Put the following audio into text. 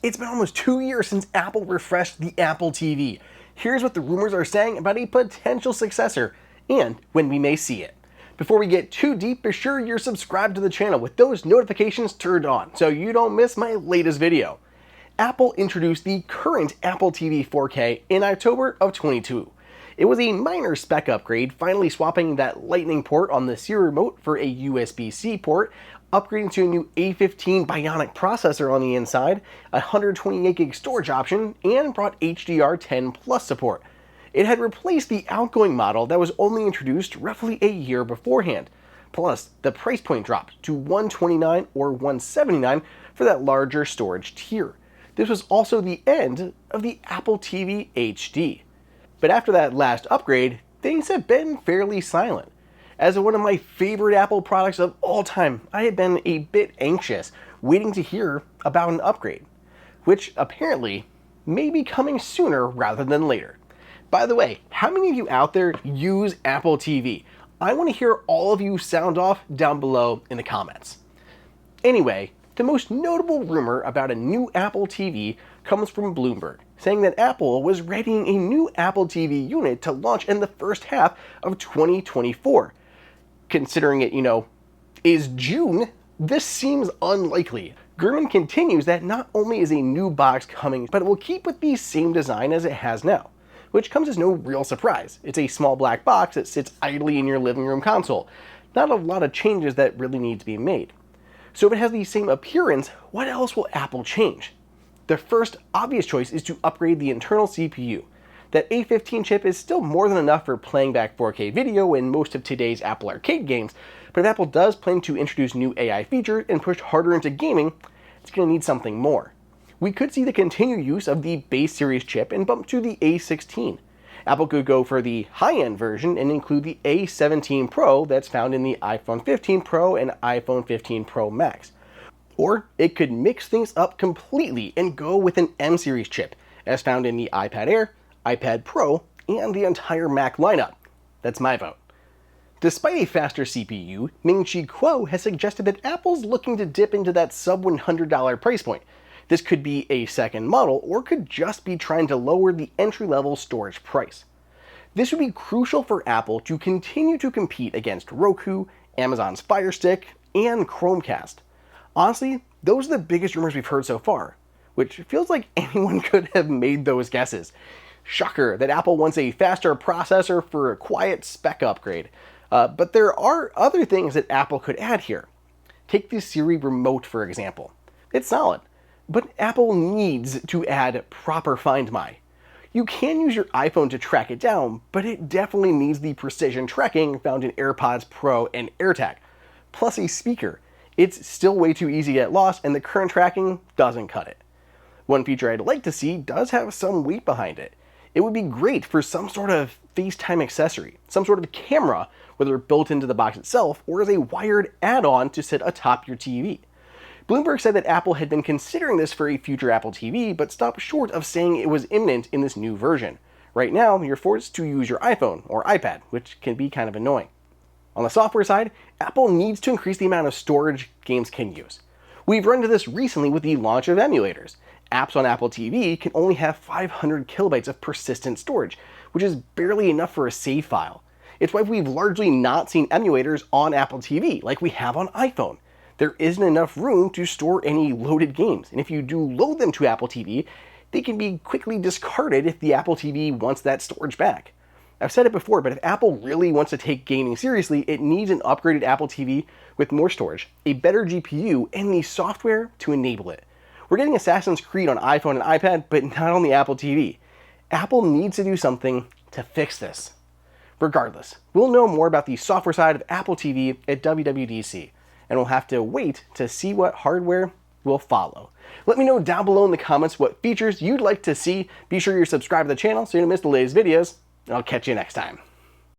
It's been almost 2 years since Apple refreshed the Apple TV. Here's what the rumors are saying about a potential successor and when we may see it. Before we get too deep, be sure you're subscribed to the channel with those notifications turned on so you don't miss my latest video. Apple introduced the current Apple TV 4K in October of 2022. It was a minor spec upgrade, finally swapping that Lightning port on the Siri remote for a USB-C port, upgrading to a new A15 Bionic processor on the inside, a 128GB storage option, and brought HDR10 Plus support. It had replaced the outgoing model that was only introduced roughly a year beforehand. Plus, the price point dropped to $129 or $179 for that larger storage tier. This was also the end of the Apple TV HD. But after that last upgrade, things have been fairly silent. As one of my favorite Apple products of all time, I had been a bit anxious, waiting to hear about an upgrade, which apparently may be coming sooner rather than later. By the way, how many of you out there use Apple TV? I want to hear all of you sound off down below in the comments. Anyway, the most notable rumor about a new Apple TV comes from Bloomberg, saying that Apple was readying a new Apple TV unit to launch in the first half of 2024. Considering it, is June, this seems unlikely. Gurman continues that not only is a new box coming, but it will keep with the same design as it has now, which comes as no real surprise. It's a small black box that sits idly in your living room console. Not a lot of changes that really need to be made. So if it has the same appearance, what else will Apple change? The first obvious choice is to upgrade the internal CPU. That A15 chip is still more than enough for playing back 4K video in most of today's Apple Arcade games, but if Apple does plan to introduce new AI features and push harder into gaming, it's going to need something more. We could see the continued use of the base series chip and bump to the A16. Apple could go for the high-end version and include the A17 Pro that's found in the iPhone 15 Pro and iPhone 15 Pro Max. Or it could mix things up completely and go with an M series chip, as found in the iPad Air, iPad Pro, and the entire Mac lineup. That's my vote. Despite a faster CPU, Ming-Chi Kuo has suggested that Apple's looking to dip into that sub-$100 price point. This could be a second model, or could just be trying to lower the entry-level storage price. This would be crucial for Apple to continue to compete against Roku, Amazon's Fire Stick, and Chromecast. Honestly, those are the biggest rumors we've heard so far, which feels like anyone could have made those guesses. Shocker that Apple wants a faster processor for a quiet spec upgrade. But there are other things that Apple could add here. Take the Siri remote, for example. It's solid, but Apple needs to add proper Find My. You can use your iPhone to track it down, but it definitely needs the precision tracking found in AirPods Pro and AirTag, plus a speaker. It's still way too easy to get lost, and the current tracking doesn't cut it. One feature I'd like to see does have some weight behind it. It would be great for some sort of FaceTime accessory, some sort of camera, whether built into the box itself or as a wired add-on to sit atop your TV. Bloomberg said that Apple had been considering this for a future Apple TV, but stopped short of saying it was imminent in this new version. Right now, you're forced to use your iPhone or iPad, which can be kind of annoying. On the software side, Apple needs to increase the amount of storage games can use. We've run into this recently with the launch of emulators. Apps on Apple TV can only have 500 kilobytes of persistent storage, which is barely enough for a save file. It's why we've largely not seen emulators on Apple TV like we have on iPhone. There isn't enough room to store any loaded games, and if you do load them to Apple TV, they can be quickly discarded if the Apple TV wants that storage back. I've said it before, but if Apple really wants to take gaming seriously, it needs an upgraded Apple TV with more storage, a better GPU, and the software to enable it. We're getting Assassin's Creed on iPhone and iPad, but not on the Apple TV. Apple needs to do something to fix this. Regardless, we'll know more about the software side of Apple TV at WWDC, and we'll have to wait to see what hardware will follow. Let me know down below in the comments what features you'd like to see. Be sure you're subscribed to the channel so you don't miss the latest videos, and I'll catch you next time.